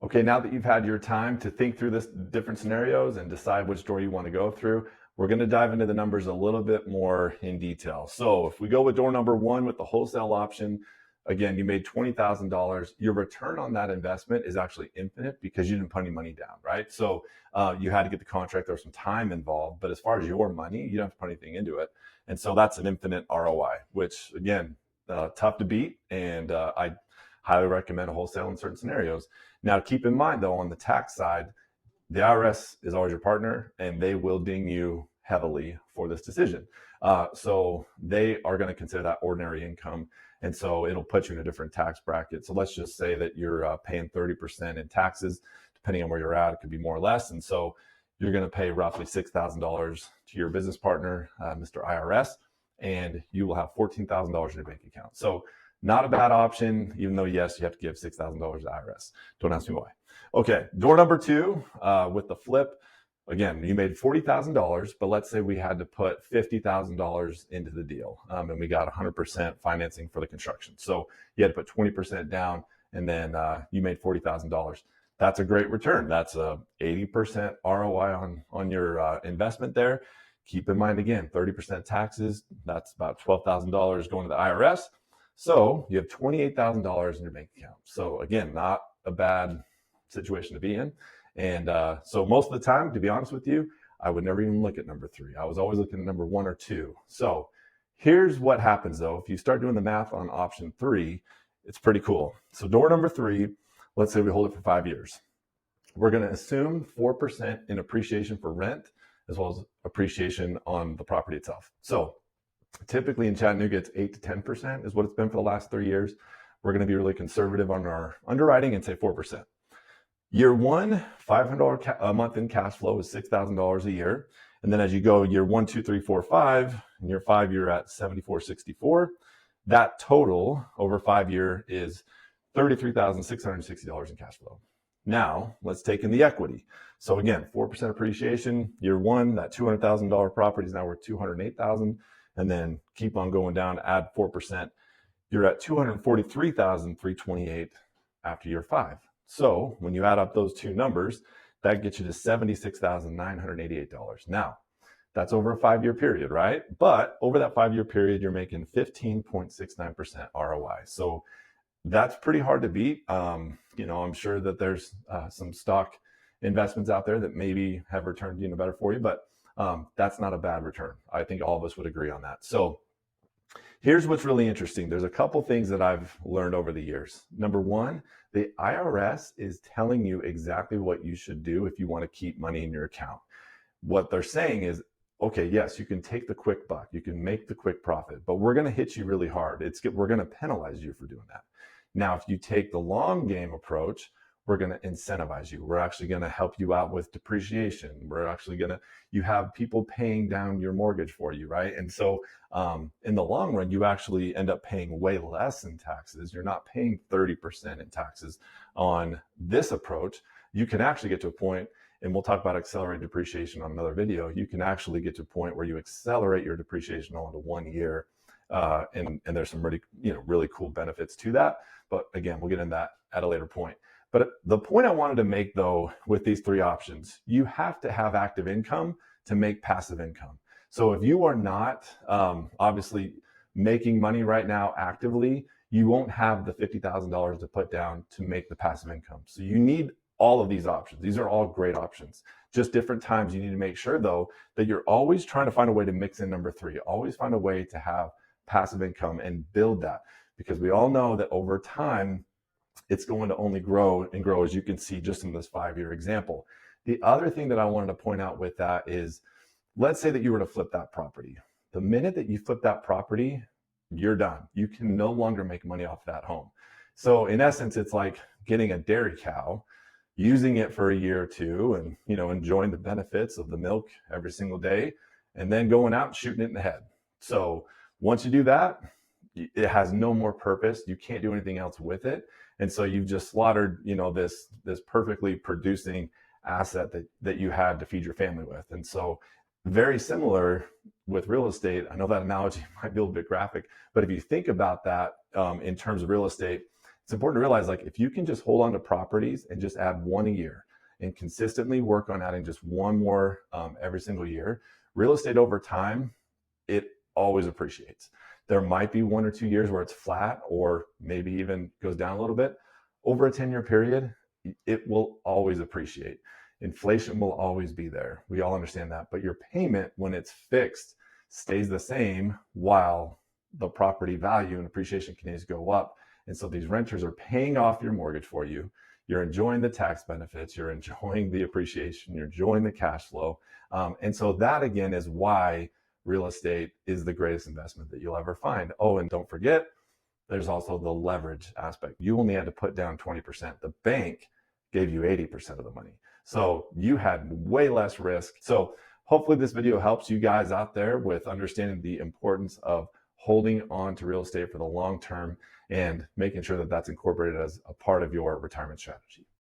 Okay, now that you've had your time to think through this different scenarios and decide which door you want to go through, we're going to dive into the numbers a little bit more in detail. So if we go with door number one with the wholesale option, again, you made $20,000. Your return on that investment is actually infinite because you didn't put any money down, right? So you had to get the contract. There was some time involved, but as far as your money, you don't have to put anything into it. And so that's an infinite ROI, which again, tough to beat. And I highly recommend a wholesale in certain scenarios. Now, keep in mind, though, on the tax side, the IRS is always your partner, and they will ding you heavily for this decision. So they are going to consider that ordinary income, and so it'll put you in a different tax bracket. So let's just say that you're paying 30% in taxes, depending on where you're at, it could be more or less. And so you're going to pay roughly $6,000 to your business partner, Mr. IRS, and you will have $14,000 in your bank account. So not a bad option, even though, yes, you have to give $6,000 to IRS. Don't ask me why. Okay, door number two with the flip. Again, you made $40,000, but let's say we had to put $50,000 into the deal, and we got 100% financing for the construction. So you had to put 20% down, and then you made $40,000. That's a great return. That's a 80% ROI on your investment there. Keep in mind, again, 30% taxes. That's about $12,000 going to the IRS. So you have $28,000 in your bank account. So again, not a bad situation to be in. And so most of the time, to be honest with you, I would never even look at number three. I was always looking at number one or two. So here's what happens though. If you start doing the math on option three, it's pretty cool. So door number three, let's say we hold it for 5 years. We're going to assume 4% in appreciation for rent, as well as appreciation on the property itself. So typically in Chattanooga, it's 8 to 10% is what it's been for the last 3 years. We're going to be really conservative on our underwriting and say 4%. Year one, $500 a month in cash flow is $6,000 a year. And then as you go year 1, 2, 3, 4, 5, in year 5, you're at 74.64. That total over 5 year is $33,660 in cash flow. Now let's take in the equity. So again, 4% appreciation. Year one, that $200,000 property is now worth $208,000. And then keep on going down, add 4%. You're at $243,328 after year 5. So when you add up those two numbers, that gets you to $76,988. Now, that's over a 5 year period, right? But over that 5 year period, you're making 15.69% ROI. So that's pretty hard to beat. I'm sure that there's some stock investments out there that maybe have returned better for you, but that's not a bad return. I think all of us would agree on that. So here's what's really interesting. There's a couple things that I've learned over the years. Number one, the IRS is telling you exactly what you should do if you want to keep money in your account. What they're saying is, okay, yes, you can take the quick buck, you can make the quick profit, but we're going to hit you really hard. We're going to penalize you for doing that. Now, if you take the long game approach, we're going to incentivize you. We're actually going to help you out with depreciation. You have people paying down your mortgage for you, right? And so in the long run, you actually end up paying way less in taxes. You're not paying 30% in taxes on this approach. You can actually get to a point, and we'll talk about accelerated depreciation on another video. You can actually get to a point where you accelerate your depreciation onto 1 year. And there's some really cool benefits to that. But again, we'll get into that at a later point. But the point I wanted to make, though, with these three options, you have to have active income to make passive income. So if you are not obviously making money right now actively, you won't have the $50,000 to put down to make the passive income. So you need all of these options. These are all great options. Just different times. You need to make sure, though, that you're always trying to find a way to mix in number three. Always find a way to have passive income and build that, because we all know that over time, it's going to only grow and grow, as you can see just in this 5 year example. The other thing that I wanted to point out with that is, let's say that you were to flip that property. The minute that you flip that property, you're done. You can no longer make money off that home. So in essence, it's like getting a dairy cow, using it for a year or two and, enjoying the benefits of the milk every single day, and then going out and shooting it in the head. So once you do that, it has no more purpose. You can't do anything else with it. And so you've just slaughtered, this perfectly producing asset that you had to feed your family with. And so very similar with real estate. I know that analogy might be a little bit graphic, but if you think about that in terms of real estate, it's important to realize, like, if you can just hold on to properties and just add one a year and consistently work on adding just one more every single year, real estate over time, it always appreciates. There might be 1 or 2 years where it's flat or maybe even goes down a little bit. Over a 10-year period, it will always appreciate. Inflation will always be there. We all understand that. But your payment, when it's fixed, stays the same while the property value and appreciation continues to go up. And so these renters are paying off your mortgage for you. You're enjoying the tax benefits. You're enjoying the appreciation. You're enjoying the cash flow. And so that, again, is why real estate is the greatest investment that you'll ever find. Oh, and don't forget, there's also the leverage aspect. You only had to put down 20%. The bank gave you 80% of the money. So you had way less risk. So hopefully this video helps you guys out there with understanding the importance of holding on to real estate for the long term and making sure that that's incorporated as a part of your retirement strategy.